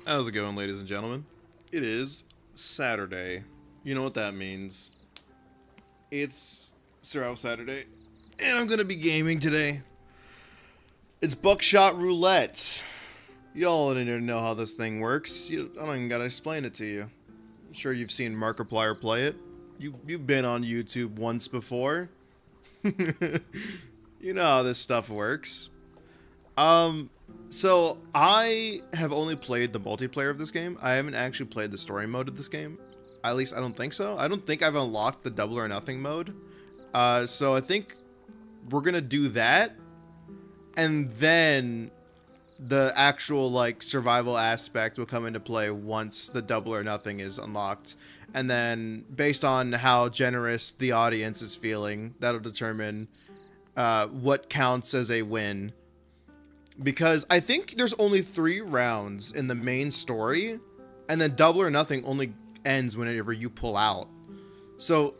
How's it going, ladies and gentlemen? It is Saturday. You know what that means. It's Survival Saturday, and I'm gonna be gaming today. It's Buckshot Roulette. Y'all need to know how this thing works. I don't even gotta explain it to you. I'm sure you've seen Markiplier play it. You've been on YouTube once before. You know how this stuff works. So I have only played the multiplayer of this game. I haven't actually played the story mode of this game. At least I don't think so. I don't think I've unlocked the double or nothing mode. So I think we're gonna do that, and then the actual like survival aspect will come into play once the double or nothing is unlocked. And then based on how generous the audience is feeling, that'll determine what counts as a win. Because I think there's only 3 rounds in the main story, and then double or nothing only ends whenever you pull out. So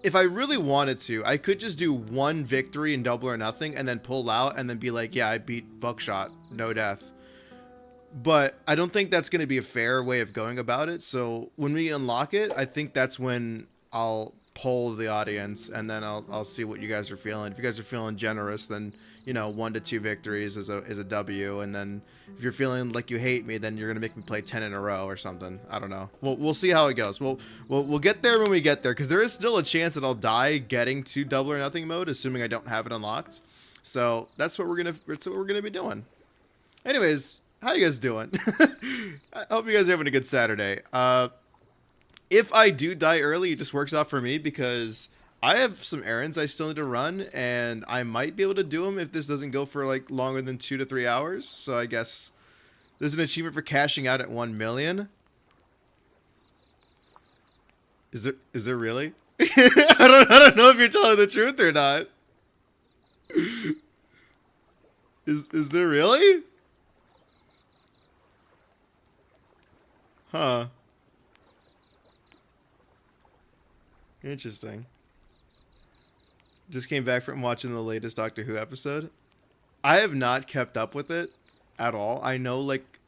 if I really wanted to, I could just do 1 victory in double or nothing and then pull out and then be like, yeah, I beat Buckshot, no death. But I don't think that's going to be a fair way of going about it. So when we unlock it, I think that's when I'll poll the audience, and then I'll see what you guys are feeling. If you guys are feeling generous, then 1 to 2 victories is a W, and then if you're feeling like you hate me, then you're gonna make me play 10 in a row or something. I don't know. We'll see how it goes. We'll get there when we get there, because there is still a chance that I'll die getting to double or nothing mode, assuming I don't have it unlocked. So that's what we're gonna be doing. Anyways, how you guys doing? I hope you guys are having a good Saturday. If I do die early, it just works out for me because I have some errands I still need to run, and I might be able to do them if this doesn't go for like longer than 2 to 3 hours. So I guess there's an achievement for cashing out at 1 million. Is there really? I don't know if you're telling the truth or not. Is there really? Huh. Interesting. Just came back from watching the latest Doctor Who episode. I have not kept up with it at all. I know like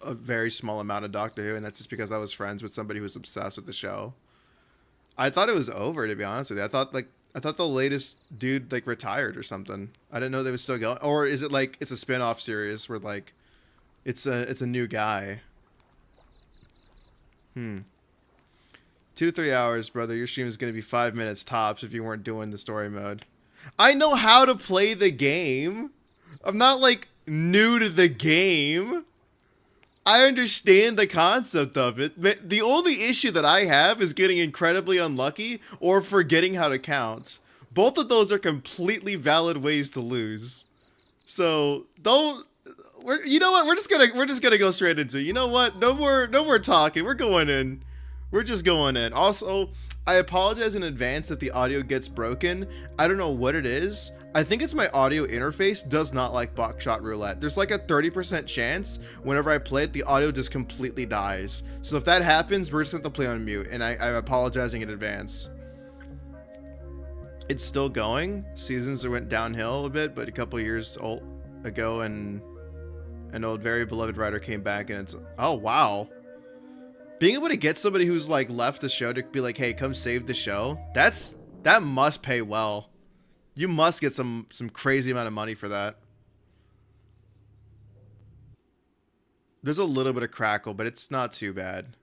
a very small amount of Doctor Who, and that's just because I was friends with somebody who was obsessed with the show. I thought it was over, to be honest with you. I thought the latest dude like retired or something. I didn't know they was still going. Or is it like it's a spin-off series where like it's a new guy? 2 to 3 hours, brother. Your stream is going to be 5 minutes tops if you weren't doing the story mode. I know how to play the game. I'm not like new to the game. I understand the concept of it. The only issue that I have is getting incredibly unlucky or forgetting how to count. Both of those are completely valid ways to lose. So don't. You know what? We're just gonna go straight into. You know what? No more talking. We're going in. We're just going in. Also, I apologize in advance if the audio gets broken. I don't know what it is. I think it's my audio interface does not like Buckshot Roulette. There's like a 30% chance whenever I play it, the audio just completely dies. So if that happens, we're just going to play on mute, and I'm apologizing in advance. It's still going. Seasons went downhill a bit, but a couple years ago, and an old, very beloved writer came back, and it's... Oh, wow. Being able to get somebody who's like left the show to be like, hey, come save the show, that must pay well. You must get some crazy amount of money for that. There's a little bit of crackle, but it's not too bad.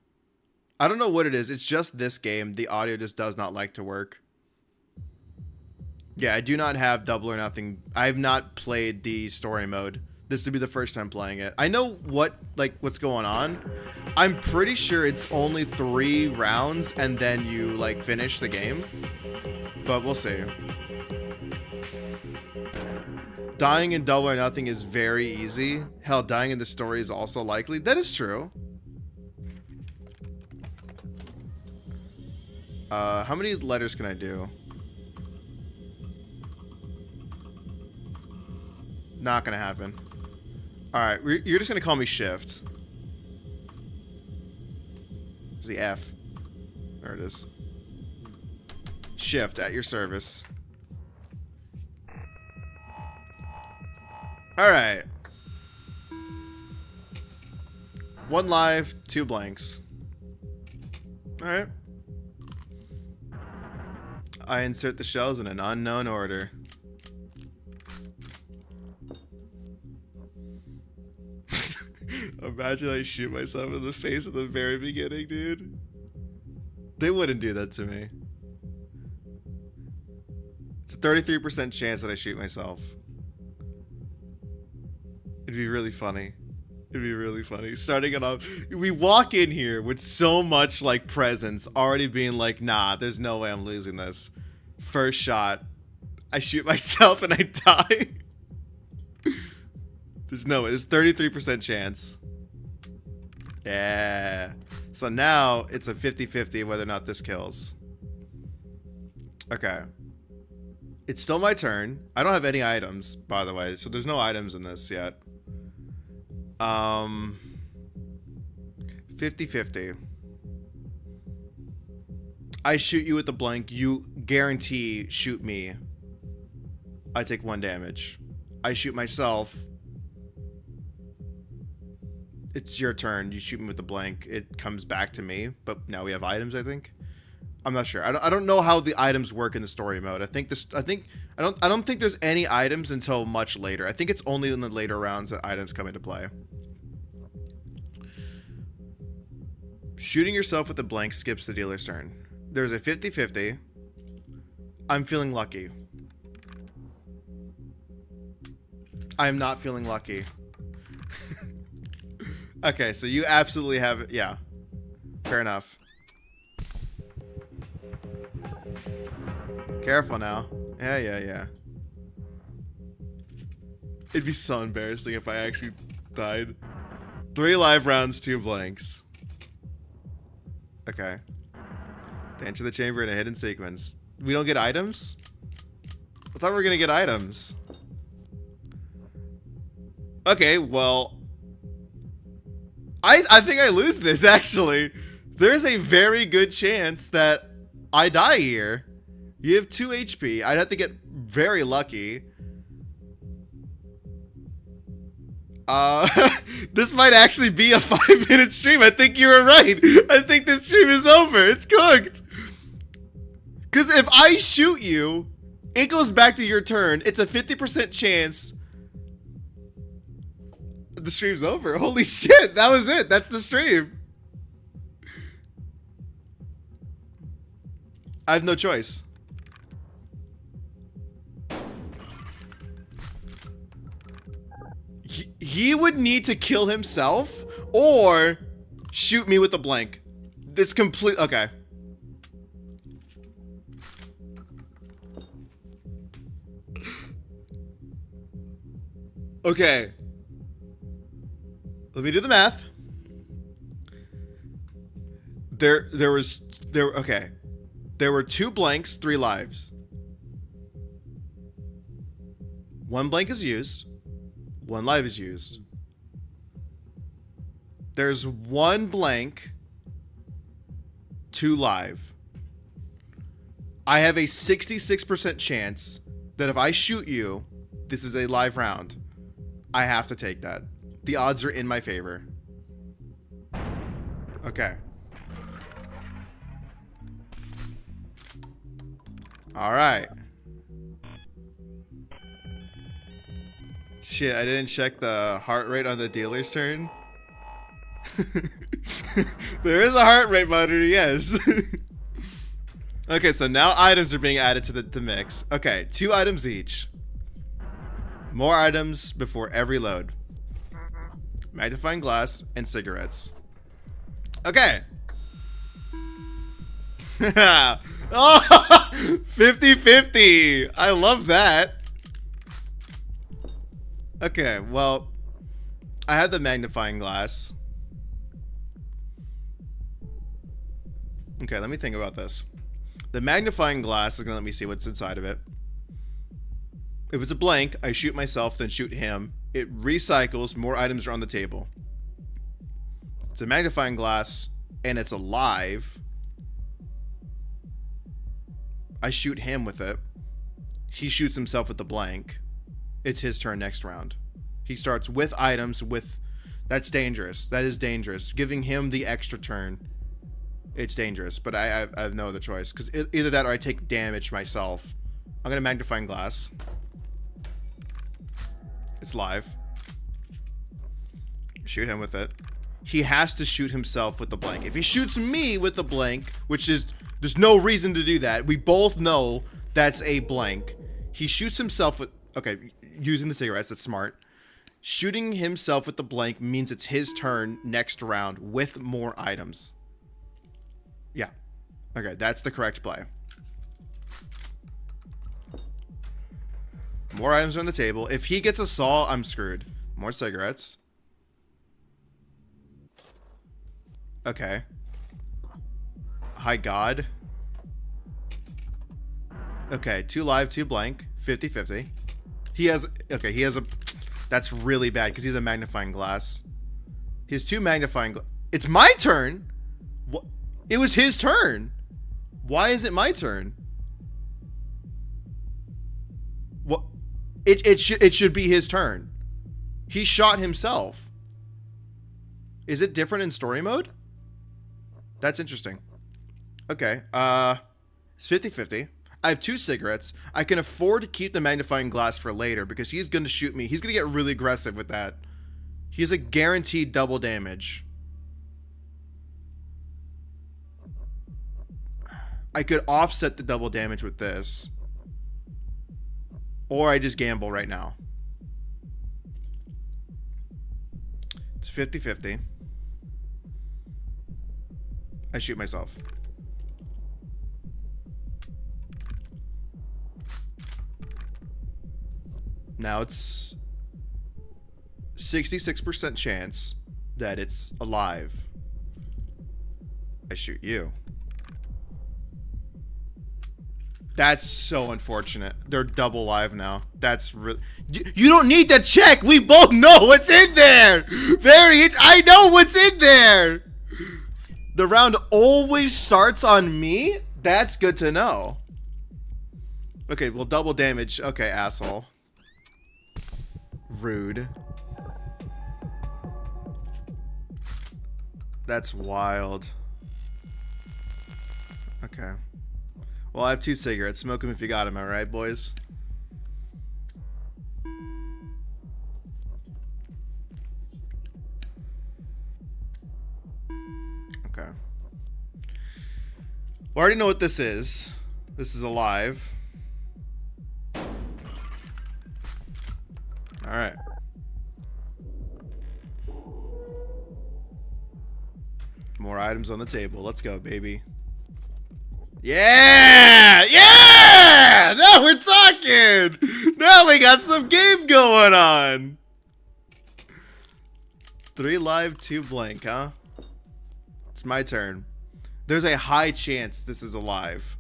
I don't know what it is. It's just this game. The audio just does not like to work. Yeah, I do not have double or nothing. I have not played the story mode. This would be the first time playing it. I know what's going on. I'm pretty sure it's only 3 rounds and then you like finish the game. But we'll see. Dying in double or nothing is very easy. Hell, dying in the story is also likely. That is true. How many letters can I do? Not gonna happen. Alright, you're just gonna call me Shift. Where's the F? There it is. Shift, at your service. Alright. 1 live, 2 blanks. Alright. I insert the shells in an unknown order. Imagine I shoot myself in the face at the very beginning, dude. They wouldn't do that to me. It's a 33% chance that I shoot myself. It'd be really funny. It'd be really funny. Starting it off, we walk in here with so much like presence, already being like, nah, there's no way I'm losing this. First shot, I shoot myself and I die. There's no way. There's 33% chance. Yeah. So now it's a 50-50 whether or not this kills. Okay. It's still my turn. I don't have any items, by the way, so there's no items in this yet. 50-50. I shoot you with the blank. You guarantee shoot me. I take 1 damage. I shoot myself. It's your turn. You shoot me with the blank. It comes back to me. But now we have items, I think. I'm not sure. I don't know how the items work in the story mode. I don't think there's any items until much later. I think it's only in the later rounds that items come into play. Shooting yourself with a blank skips the dealer's turn. There's a 50-50. I'm feeling lucky. I am not feeling lucky. Okay, so you absolutely have it. Yeah. Fair enough. Careful now. Yeah. It'd be so embarrassing if I actually died. 3 live rounds, 2 blanks. Okay. To enter the chamber in a hidden sequence. We don't get items? I thought we were gonna get items. Okay, well... I think I lose this, actually. There's a very good chance that I die here. You have 2 HP. I'd have to get very lucky. This might actually be a 5-minute stream. I think you were right. I think this stream is over. It's cooked. Because if I shoot you, it goes back to your turn. It's a 50% chance the stream's over. Holy shit, that was it. That's the stream. I have no choice. He would need to kill himself or shoot me with a blank. This complete... Okay. Okay. Let me do the math. Okay. There were 2 blanks, 3 lives. 1 blank is used. 1 live is used. There's 1 blank, 2 live. I have a 66% chance that if I shoot you, this is a live round. I have to take that. The odds are in my favor. Okay. All right. Shit, I didn't check the heart rate on the dealer's turn. There is a heart rate monitor, yes. Okay, so now items are being added to the mix. Okay, 2 items each. More items before every load. Magnifying glass and cigarettes. Okay. Oh, 50-50. I love that. Okay, well, I have the magnifying glass. Okay, let me think about this. The magnifying glass is gonna let me see what's inside of it. If it's a blank, I shoot myself, then shoot him. It recycles, more items are on the table. It's a magnifying glass, and it's alive. I shoot him with it. He shoots himself with the blank. It's his turn next round. He starts with items with That's dangerous. That is dangerous. Giving him the extra turn. It's dangerous, but I have no other choice. Because either that or I take damage myself. I'm going to magnifying glass. It's live. Shoot him with it. He has to shoot himself with the blank. If he shoots me with the blank, which is... There's no reason to do that. We both know that's a blank. He shoots himself with... Okay, using the cigarettes. That's smart. Shooting himself with the blank means it's his turn next round with more items. Yeah. Okay, that's the correct play. More items are on the table. If he gets a saw, I'm screwed. More cigarettes. Okay. Hi, God. Okay, 2 live, 2 blank. 50-50. He has... Okay, he has a... That's really bad, because he's a magnifying glass. He has 2 magnifying glass. It's my turn? What? It was his turn. Why is it my turn? What? It should be his turn. He shot himself. Is it different in story mode? That's interesting. Okay, it's 50-50. I have 2 cigarettes. I can afford to keep the magnifying glass for later because he's going to shoot me. He's going to get really aggressive with that. He's a guaranteed double damage. I could offset the double damage with this. Or I just gamble right now. It's 50-50. I shoot myself. Now it's 66% chance that it's alive. I shoot you. That's so unfortunate. They're double live now. That's really... You don't need to check! We both know what's in there! I know what's in there! The round always starts on me? That's good to know. Okay, well, double damage. Okay, asshole. Rude. That's wild. Okay. Well, I have 2 cigarettes. Smoke them if you got them, alright, boys? Okay. Well, I already know what this is. This is alive. Alright. More items on the table. Let's go, baby. Yeah! Yeah! Now we're talking! Now we got some game going on! 3 live, 2 blank, huh? It's my turn. There's a high chance this is alive.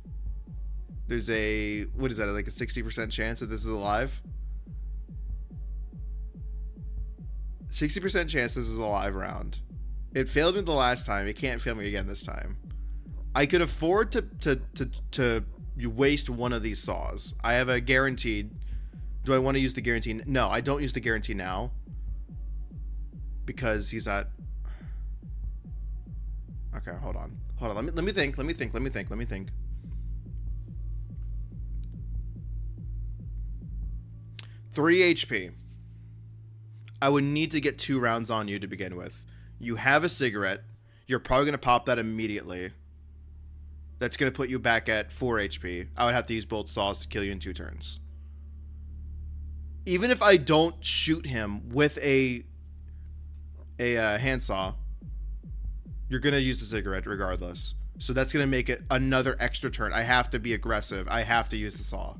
There's a... What is that? Like a 60% chance that this is alive? 60% chance this is a live round. It failed me the last time. It can't fail me again this time. I could afford to waste one of these saws. I have a guaranteed. Do I want to use the guarantee? No, I don't use the guarantee now. Because he's at... Okay, hold on. Hold on. Let me think. Let me think. 3 HP. I would need to get 2 rounds on you to begin with. You have a cigarette. You're probably going to pop that immediately. That's going to put you back at 4 HP. I would have to use both saws to kill you in 2 turns. Even if I don't shoot him with a handsaw, you're going to use the cigarette regardless. So that's going to make it another extra turn. I have to be aggressive. I have to use the saw.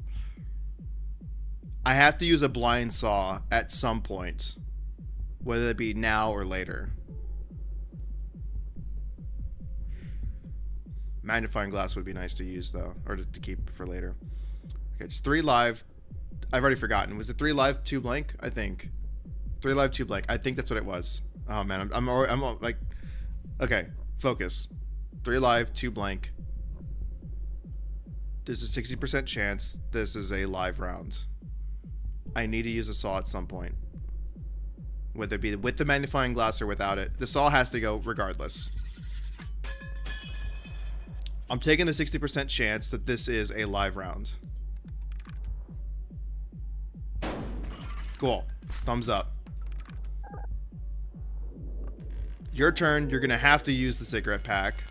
I have to use a blind saw at some point. Whether it be now or later. Magnifying glass would be nice to use, though. Or to keep for later. Okay, it's 3 live. I've already forgotten. Was it 3 live, 2 blank? I think. 3 live, 2 blank. I think that's what it was. Oh, man. I'm like... Okay, focus. 3 live, 2 blank. There's a 60% chance this is a live round. I need to use a saw at some point. whether it be with the magnifying glass or without it. The saw has to go regardless. I'm taking the 60% chance that this is a live round. Cool. Thumbs up. Your turn. You're going to have to use the cigarette pack.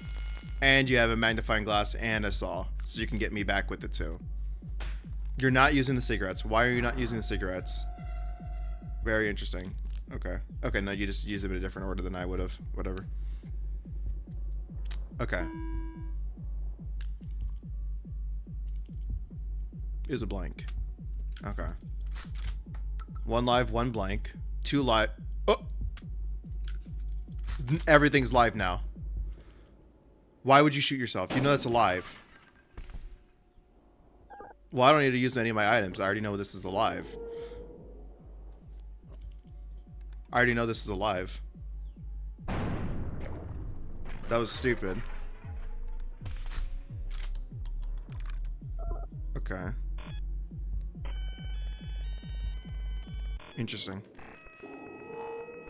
And you have a magnifying glass and a saw. So you can get me back with it too. You're not using the cigarettes. Why are you not using the cigarettes? Very interesting. Okay. Okay, no, you just use them in a different order than I would have. Whatever. Okay. Is a blank. Okay. 1 live, 1 blank. 2 live. Oh! Everything's live now. Why would you shoot yourself? You know that's alive. Well, I don't need to use any of my items. I already know this is alive. I already know this is alive. That was stupid. Okay. Interesting.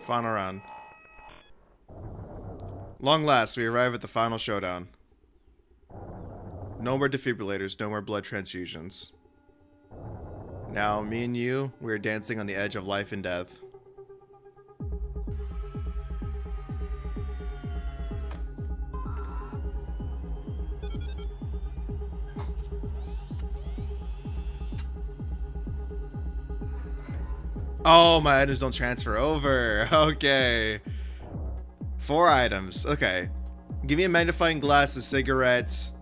Final round. Long last, we arrive at the final showdown. No more defibrillators, no more blood transfusions. Now, me and you, we're dancing on the edge of life and death. Oh, my items don't transfer over. Okay. 4 items. Okay. Give me a magnifying glass, a cigarettes,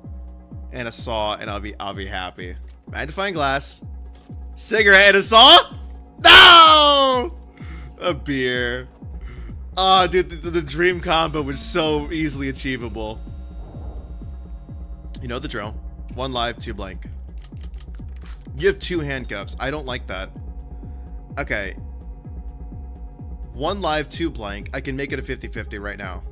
and a saw, and I'll be happy. Magnifying glass, cigarette, and a saw? No! A beer. Oh, dude, the dream combo was so easily achievable. You know the drill. 1 live, 2 blank. You have 2 handcuffs. I don't like that. Okay. 1 live, 2 blank. I can make it a 50-50 right now.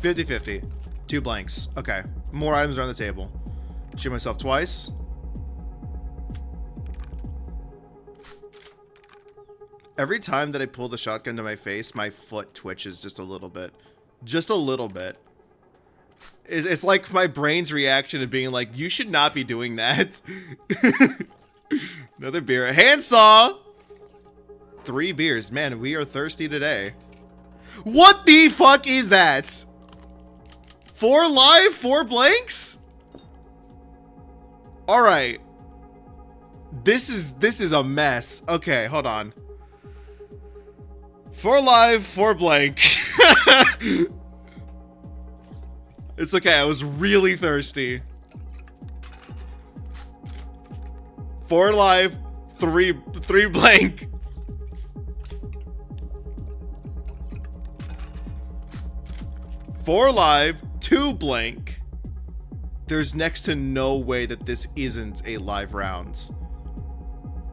$50-50. 2 blanks. Okay. More items are on the table. Shoot myself twice. Every time that I pull the shotgun to my face, my foot twitches just a little bit. Just a little bit. It's like my brain's reaction of being like, you should not be doing that. Another beer. Handsaw! 3 beers. Man, we are thirsty today. What the fuck is that? 4 live, 4 blanks? Alright. This is a mess. Okay, hold on. 4 live, 4 blank. It's okay, I was really thirsty. 4 live, 3 blank. 4 live, 2 blank. There's next to no way that this isn't a live round.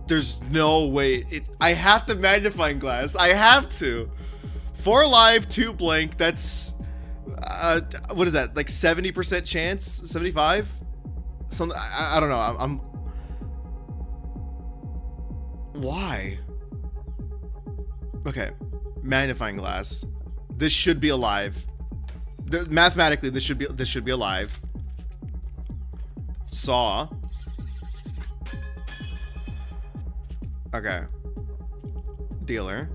There's no way. I have the magnifying glass. I have to. 4 live, 2 blank. That's what is that? Like 70% chance? 75? Something. I don't know. I'm. Why? Okay. Magnifying glass. This should be alive. Mathematically, this should be alive. Saw. Okay. Dealer.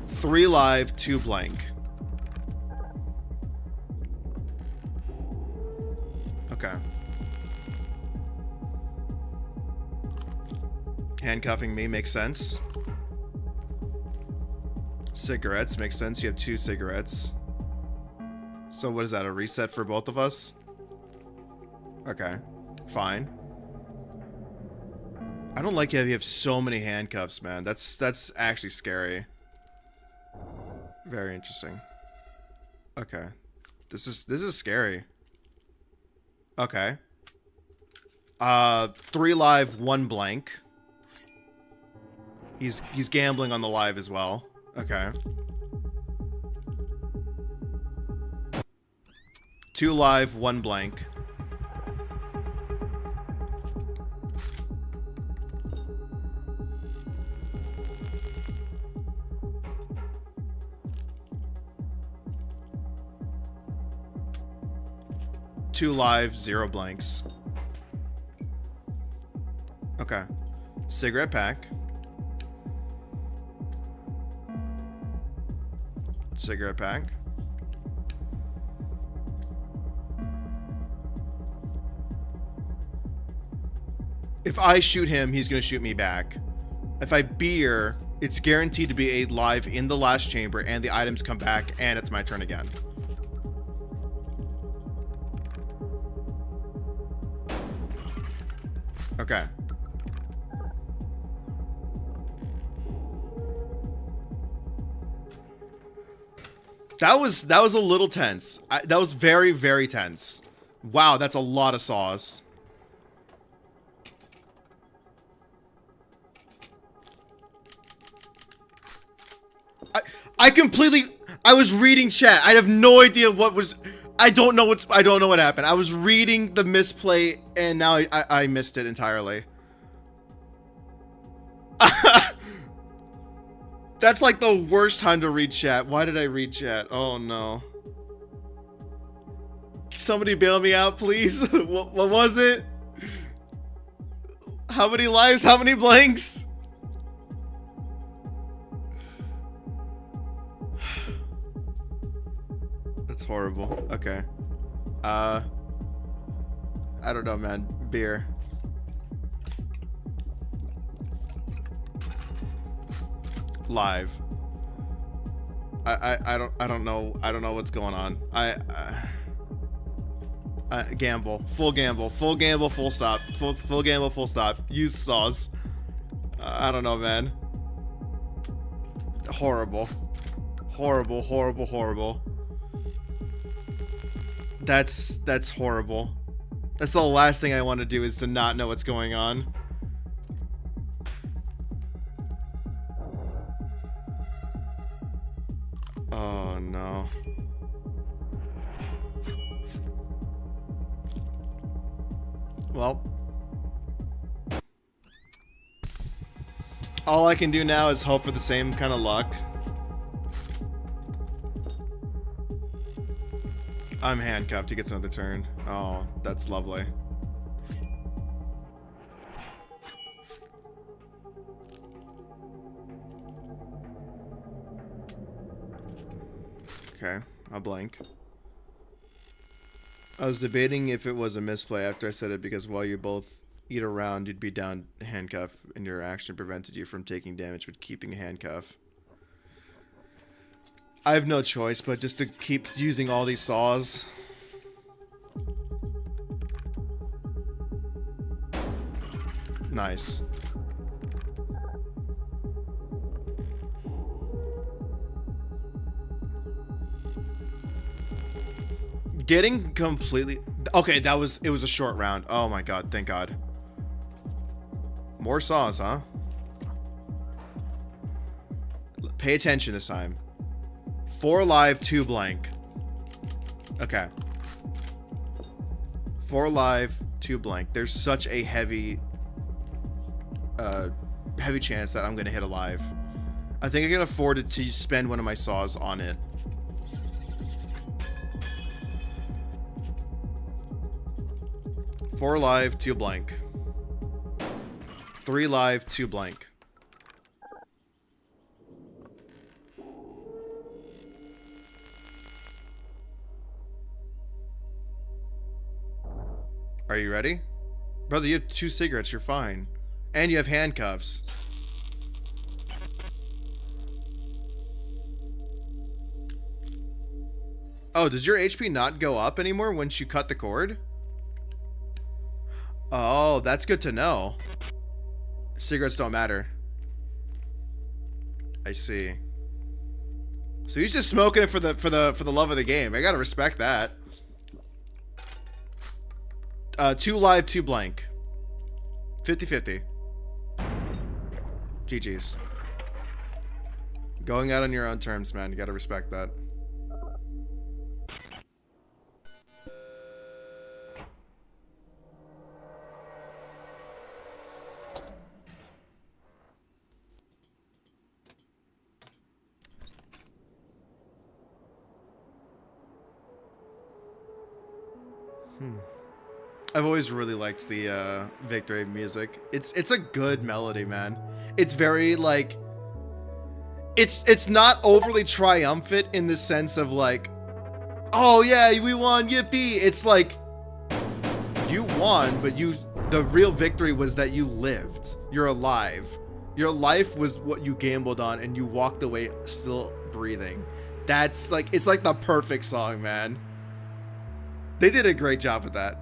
3 live, 2 blank. Okay. Handcuffing me makes sense. Cigarettes makes sense. You have 2 cigarettes. So what is that? A reset for both of us? Okay. Fine. I don't like how you have so many handcuffs, man. That's actually scary. Very interesting. Okay. This is scary. Okay. 3 live, 1 blank. He's gambling on the live as well. Okay. 2 live, 1 blank. 2 live, 0 blanks. Okay. Cigarette pack. Cigarette pack. If I shoot him, he's gonna shoot me back. If I beer, it's guaranteed to be a live in the last chamber and the items come back and it's my turn again. Okay. That was a little tense. That was very, very tense. Wow, that's a lot of saws. I was reading chat. I have no idea what was. I don't know what happened. I was reading the misplay and now I missed it entirely. That's like the worst time to read chat. Why did I read chat? Oh no. Somebody bail me out, please. What was it? How many lives? How many blanks? That's horrible. Okay. I don't know, man. Beer. Live. I don't know what's going on. Gamble. Full gamble. Full gamble, full stop. Full gamble, full stop. Use saws. I don't know, man. Horrible. Horrible, horrible, horrible. That's horrible. That's the last thing I want to do is to not know what's going on. Oh no. Well, all I can do now is hope for the same kind of luck. I'm handcuffed. He gets another turn. Oh, that's lovely. Okay, I'll blank. I was debating if it was a misplay after I said it because while you both eat around, you'd be down handcuff and your action prevented you from taking damage with keeping a handcuff. I have no choice but just to keep using all these saws. Nice. Getting completely... Okay, it was a short round. Oh my god, thank god. More saws, huh? Pay attention this time. 4 live, 2 blank. Okay. 4 live, 2 blank. There's such a heavy chance that I'm gonna hit a live. I think I can afford to spend one of my saws on it. Four live, 2 blank. 3 live, 2 blank. Are you ready? Brother, you have 2 cigarettes, you're fine. And you have handcuffs. Oh, does your HP not go up anymore once you cut the cord? Oh, that's good to know. Cigarettes don't matter. I see. So he's just smoking it for the love of the game. I gotta respect that. 2 live, 2 blank. 50-50. GG's. Going out on your own terms, man. You gotta respect that. I've always really liked the victory music. It's a good melody, man. It's very like it's not overly triumphant in the sense of like, oh yeah, we won, yippee. It's like you won, but the real victory was that you lived. You're alive. Your life was what you gambled on, and you walked away still breathing. That's like, it's like the perfect song, man. They did a great job with that.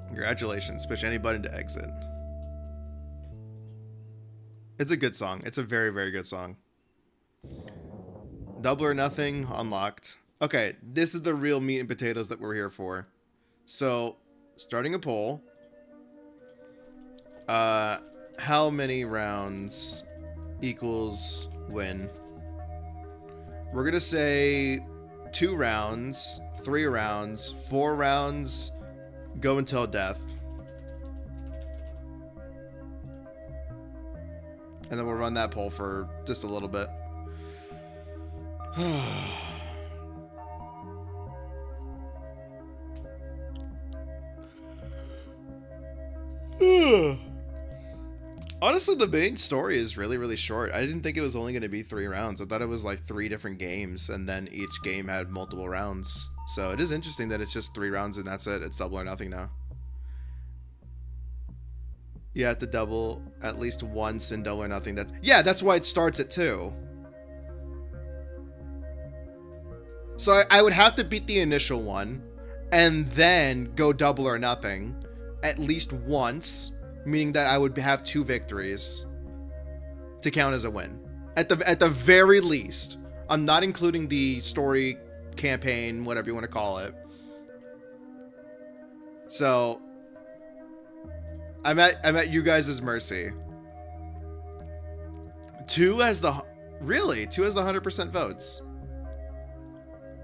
Congratulations. Push any button to exit. It's a good song. It's a very, very good song. Double or Nothing unlocked. Okay, this is the real meat and potatoes that we're here for. So, starting a poll. How many rounds equals win? We're gonna say 2 rounds, 3 rounds, 4 rounds, go until death. And then we'll run that poll for just a little bit. Honestly, the main story is really, really short. I didn't think it was only going to be 3 rounds. I thought it was like 3 different games, and then each game had multiple rounds. So it is interesting that it's just 3 rounds and that's it. It's double or nothing now. You have to double at least once in double or nothing. That's why it starts at 2. So I would have to beat the initial one and then go double or nothing at least once, meaning that I would have 2 victories to count as a win. At the very least. I'm not including the story campaign, whatever you want to call it. So I'm at you guys' mercy. 2 has the 100% votes.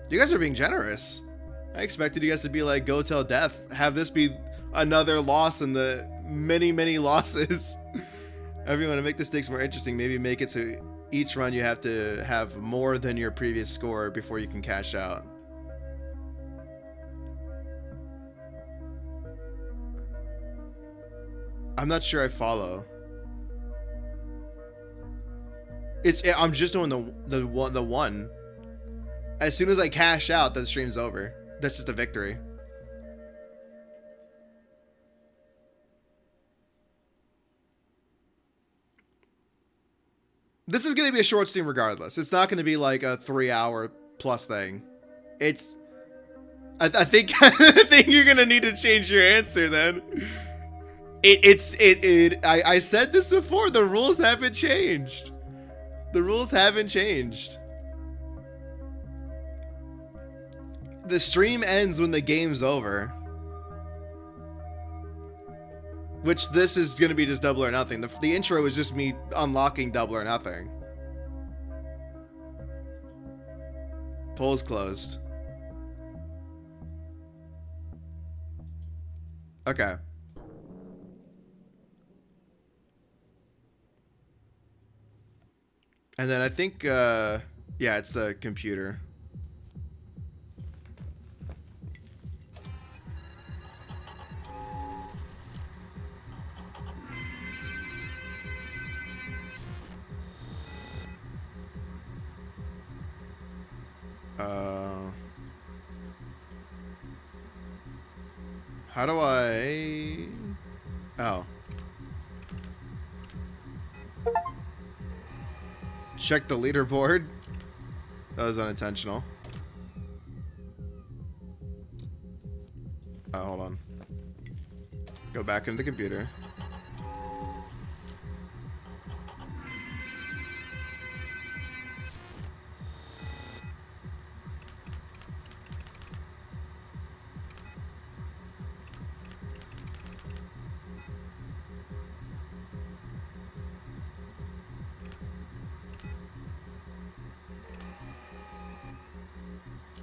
You guys are being generous. I expected you guys to be like, go till death. Have this be another loss in the many, many losses. Everyone, to make the stakes more interesting, maybe make it so each run you have to have more than your previous score before you can cash out. I'm not sure I follow. I'm just doing the one. As soon as I cash out, the stream's over. That's just a victory. This is going to be a short stream regardless. It's not going to be like a 3-hour plus thing. I think I think you're going to need to change your answer then. I said this before. The rules haven't changed. The rules haven't changed. The stream ends when the game's over. Which this is going to be just double or nothing. The intro is just me unlocking double or nothing. Poll's closed. Okay. And then I think, yeah, it's the computer. How do I... Oh. Check the leaderboard. That was unintentional. Oh, hold on. Go back into the computer.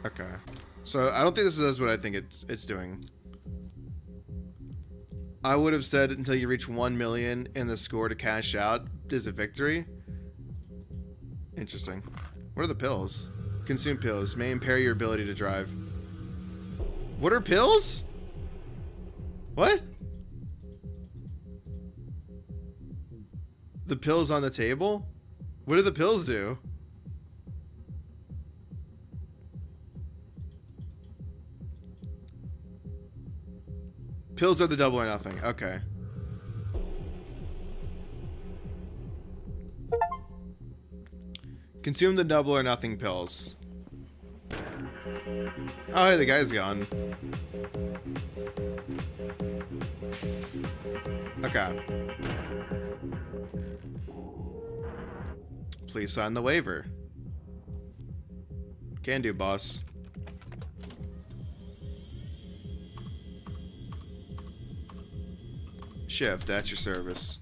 Okay. So I don't think this is what I think it's doing. I would have said until you reach 1 million in the score to cash out is a victory. Interesting. What are the pills? Consume pills may impair your ability to drive. What are pills? What? The pills on the table? What do the pills do? Pills are the double or nothing. Okay. Consume the double or nothing pills. Oh, hey, the guy's gone. Okay. Please sign the waiver. Can do, boss. Shift at your service.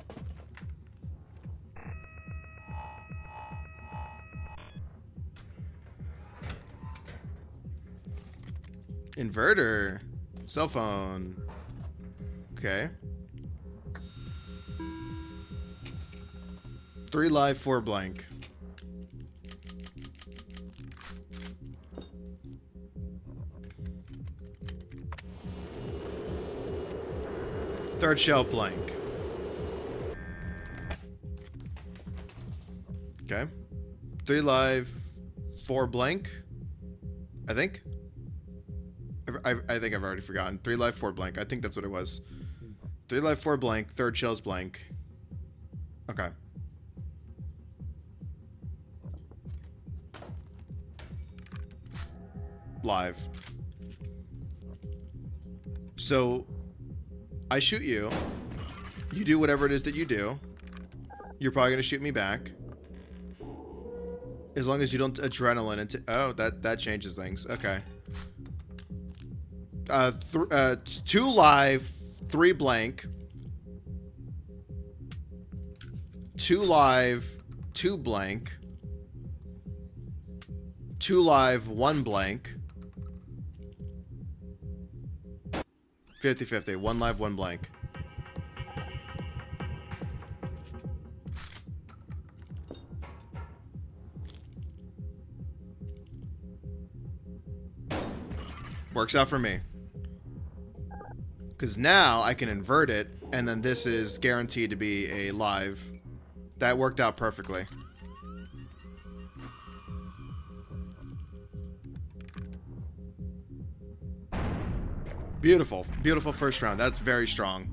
Inverter. Cell phone. Okay. 3 live, 4 blank. Third shell blank. Okay. 3 live, 4 blank. I think. I think I've already forgotten. 3 live, 4 blank. I think that's what it was. 3 live, 4 blank. Third shell's blank. Okay. Live. So I shoot you. You do whatever it is that you do. You're probably gonna shoot me back. As long as you don't adrenaline into. Oh, that changes things. Okay. 2 live, 3 blank. 2 live, 2 blank. 2 live, 1 blank. 50-50. 1 live, 1 blank. Works out for me. Because now I can invert it, and then this is guaranteed to be a live. That worked out perfectly. Beautiful. Beautiful first round. That's very strong.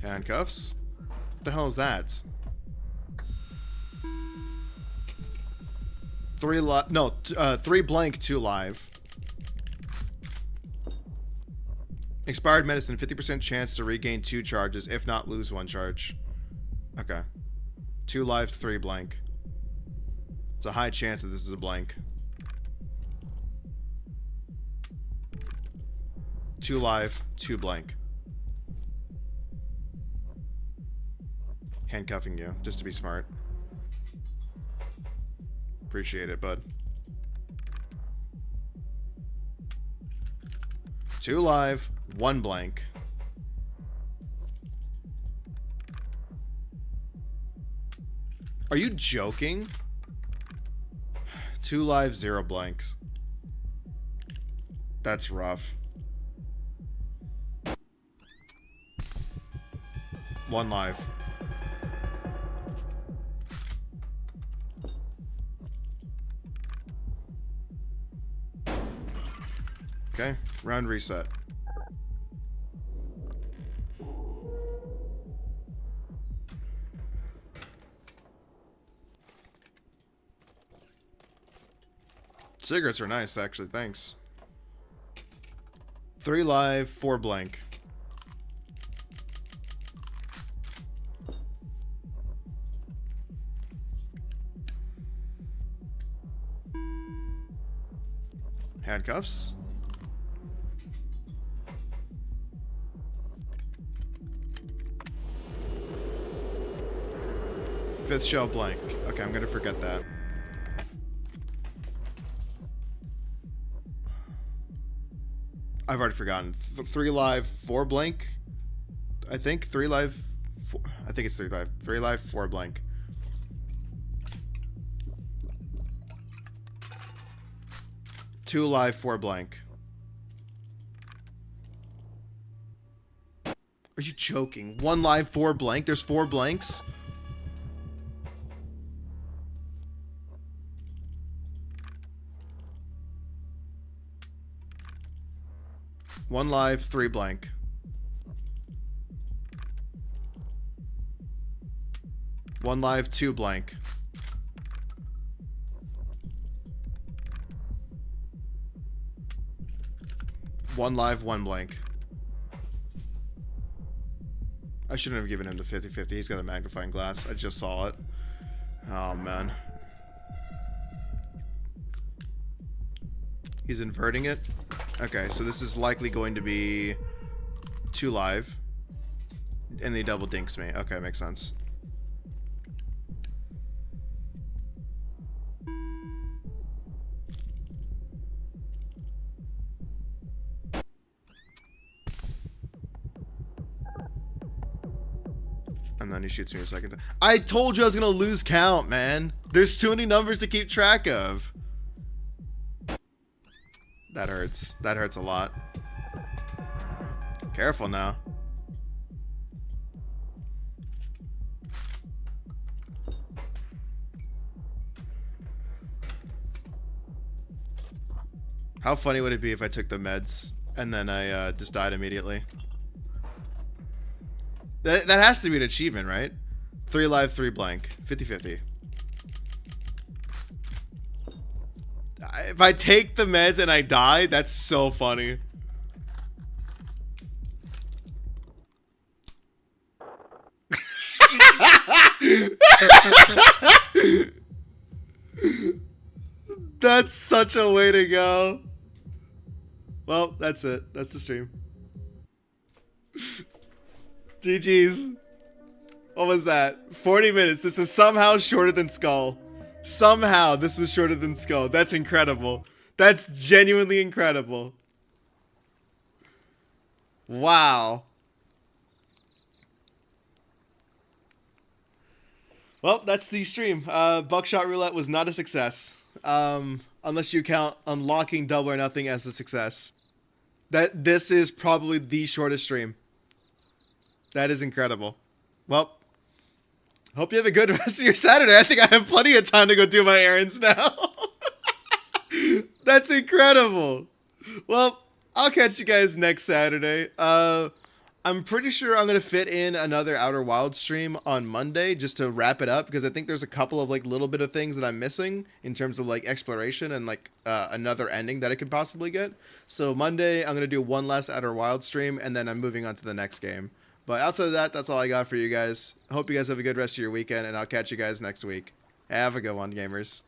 Handcuffs? What the hell is that? 3 live. No, 3 blank, 2 live. Expired medicine, 50% chance to regain 2 charges, if not lose 1 charge. Okay. 2 live, 3 blank. It's a high chance that this is a blank. 2 live, 2 blank. Handcuffing you, just to be smart. Appreciate it, bud. 2 live, 1 blank. Are you joking? 2 live, 0 blanks. That's rough. 1 live. Okay, round reset. Cigarettes are nice, actually, thanks. 3 live, 4 blank. Handcuffs. Fifth shell blank. Okay, I'm gonna forget that. I've already forgotten. 3 live, 4 blank. I think 3 live. I think it's 3 live. 3 live, 4 blank. Two live, 4 blank. Are you joking? 1 live, 4 blank? There's 4 blanks? One live, 3 blank. One live, 2 blank. One live, 1 blank. I shouldn't have given him the 50-50. He's got a magnifying glass. I just saw it. Oh, man. He's inverting it. Okay, so this is likely going to be 2 live. And he double dinks me. Okay, makes sense. And then he shoots me a second time. I told you I was gonna lose count, man. There's too many numbers to keep track of. That hurts. That hurts a lot. Careful now. How funny would it be if I took the meds and then I just died immediately? That has to be an achievement, right? 3 live, 3 blank. 50-50. If I take the meds and I die, that's so funny. That's such a way to go. Well, that's it. That's the stream. GG's. What was that? 40 minutes. This is somehow shorter than Skull. Somehow this was shorter than Skull. That's incredible. That's genuinely incredible. Wow. Well, that's the stream. Buckshot Roulette was not a success. Unless you count unlocking Double or Nothing as a success. This is probably the shortest stream. That is incredible. Well, hope you have a good rest of your Saturday. I think I have plenty of time to go do my errands now. That's incredible. Well, I'll catch you guys next Saturday. I'm pretty sure I'm going to fit in another Outer Wilds stream on Monday just to wrap it up, because I think there's a couple of like little bit of things that I'm missing in terms of like exploration and like another ending that I could possibly get. So Monday, I'm going to do one last Outer Wilds stream, and then I'm moving on to the next game. But outside of that, that's all I got for you guys. I hope you guys have a good rest of your weekend, and I'll catch you guys next week. Have a good one, gamers.